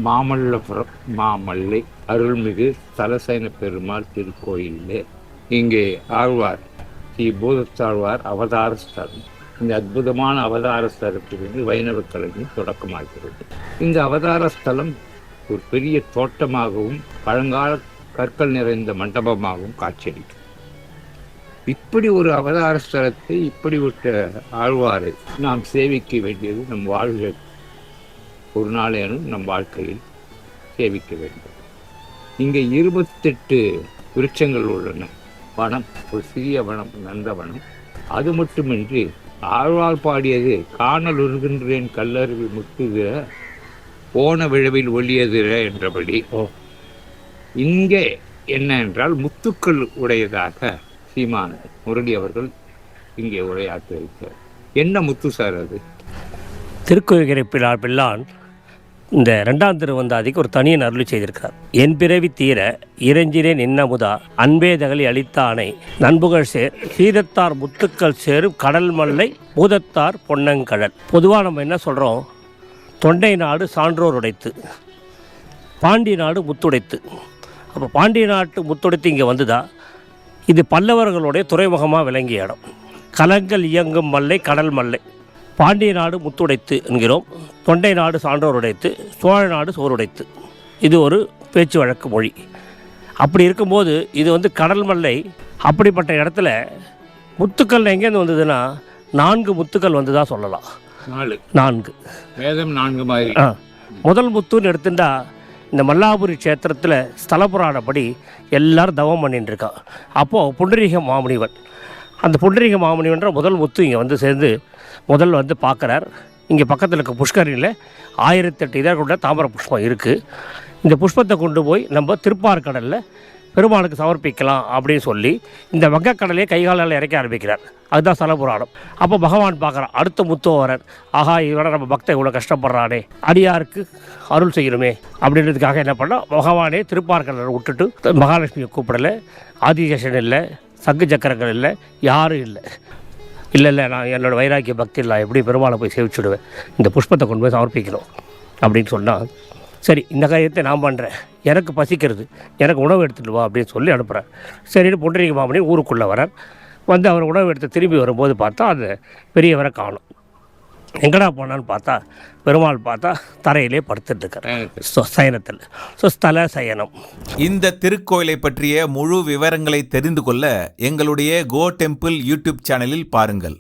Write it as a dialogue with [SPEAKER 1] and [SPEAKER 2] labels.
[SPEAKER 1] மாமல்லபுரம் மாமல்லை அருள்மிகு தலசைன பெருமாள் திருக்கோயிலே இங்கே ஆழ்வார் ஸ்ரீ பூதத்தாழ்வார் அவதார ஸ்தலம். இந்த அற்புதமான அவதார ஸ்தலத்திலிருந்து வைணவ கலைஞர் தொடக்கமாகிறது. இந்த அவதார ஸ்தலம் ஒரு பெரிய தோட்டமாகவும் பழங்கால கற்கள் நிறைந்த மண்டபமாகவும் காட்சியளிக்கும். இப்படி ஒரு அவதார ஸ்தலத்தை, இப்படி ஒரு ஆழ்வாரை நாம் சேவிக்க வேண்டியது நம் வாழ்வில் ஒரு நாளேனும் நம் வாழ்க்கையில் சேவிக்க வேண்டும். இங்கே 28 விருட்சங்கள் உள்ளன. வனம், ஒரு சிறிய வனம், நந்தவனம். அது மட்டுமின்றி ஆழ்வார் பாடியது காணல் உருகின்றேன் கல்லருவி முத்துகிற போன விழவில் ஒளியதிர என்றபடி இங்கே என்ன என்றால் முத்துக்கள் உடையதாக சீமான் முரளி அவர்கள் இங்கே உரையாற்றி இருக்கிறார். என்ன முத்து சார் அது?
[SPEAKER 2] திருக்கோயிலை பிள்ளான் இந்த 2ஆம் திருவந்தாதிக்கு ஒரு தனியன் அருளி செய்திருக்கிறார். என் பிறவி தீர இறைஞ்சினேன் இன்னமுதா அன்பே தகலி அளித்தானை நண்புகள் சேர் சீதத்தார் முத்துக்கள் சேரும் கடல் மல்லை பூதத்தார் பொன்னங்கடல். பொதுவாக நம்ம என்ன சொல்கிறோம், தொண்டை நாடு சான்றோர் உடைத்து, பாண்டிய நாடு முத்துடைத்து. அப்போ பாண்டிய நாட்டு முத்துடைத்து இங்கே வந்துதா? இது பல்லவர்களுடைய துறைமுகமாக விளங்கிய இடம். கலங்கள் இயங்கும் மல்லை கடல் மல்லை. பாண்டிய நாடு முத்துடைத்து என்கிறோம், தொண்டை நாடு சான்றோர் உடைத்து, சோழ நாடு சோறுடைத்து. இது ஒரு பேச்சு வழக்கு மொழி. அப்படி இருக்கும்போது இது கடல் மல்லை. அப்படிப்பட்ட இடத்துல முத்துக்கள் எங்கேருந்து வந்ததுன்னா 4 முத்துக்கள் வந்து தான் சொல்லலாம். 4
[SPEAKER 1] வேதம் 4 மாதிரி.
[SPEAKER 2] முதல் முத்துன்னு எடுத்துட்டா இந்த மல்லாபுரி க்ஷேத்திரத்தில் ஸ்தல புராணப்படி எல்லாரும் தவம் பண்ணிட்டு இருக்கா. அப்போது புண்டரீக மாமுனிவன், அந்த புண்டரீக மாமுனிவன்ற முதல் முத்து இங்கே சேர்ந்து பார்க்குறார். இங்கே பக்கத்தில் இருக்க புஷ்கரியில் 1008 இதழ் கொண்ட தாமரை புஷ்பம் இருக்குது. இந்த புஷ்பத்தை கொண்டு போய் நம்ம திருப்பார்கடலில் பெருமாளுக்கு சமர்ப்பிக்கலாம் அப்படின்னு சொல்லி இந்த வங்கக்கடலையே கைகாலால் இறக்க ஆரம்பிக்கிறார். அதுதான் ஸ்தல புராணம். அப்போ பகவான் பார்க்குறான், அடுத்த முத்தோ வரார். ஆஹா, இவரை நம்ம பக்தை இவ்வளோ கஷ்டப்படுறானே, அடியாருக்கு அருள் செய்யணுமே அப்படின்றதுக்காக என்ன பண்ணால், பகவானே திருப்பார்கடலை விட்டுட்டு மகாலட்சுமியை கூப்பிடலை, ஆதிசேஷன் இல்லை, சங்கு சக்கரங்கள் இல்லை, யாரும் இல்லை. இல்லை நான் என்னோடய வைராக்கிய பக்தி இல்லை, எப்படி பெருமாளை போய் சேவிச்சுடுவேன், இந்த புஷ்பத்தை கொண்டு போய் சமர்ப்பிக்கணும் அப்படின்னு சொன்னால், சரி இந்த காரியத்தை நான் பண்ணுறேன், எனக்கு பசிக்கிறது, எனக்கு உணவு எடுத்துகிட்டு வா அப்படின்னு சொல்லி அனுப்புகிறேன். சரின்னு புண்டரீக மாமணி ஊருக்குள்ளே வரார். அவர் உணவு எடுத்து திரும்பி வரும்போது பார்த்தா அந்த பெரியவரை காணும். எங்கடா போனான்னு பார்த்தா பெருமாள் பார்த்தா தரையிலே படுத்துட்டு இருக்கார் சயனத்தில். ஸ்தல சயனம்.
[SPEAKER 3] இந்த திருக்கோயிலை பற்றிய முழு விவரங்களை தெரிந்து கொள்ள எங்களுடைய கோ டெம்பிள் யூடியூப் சேனலில் பாருங்கள்.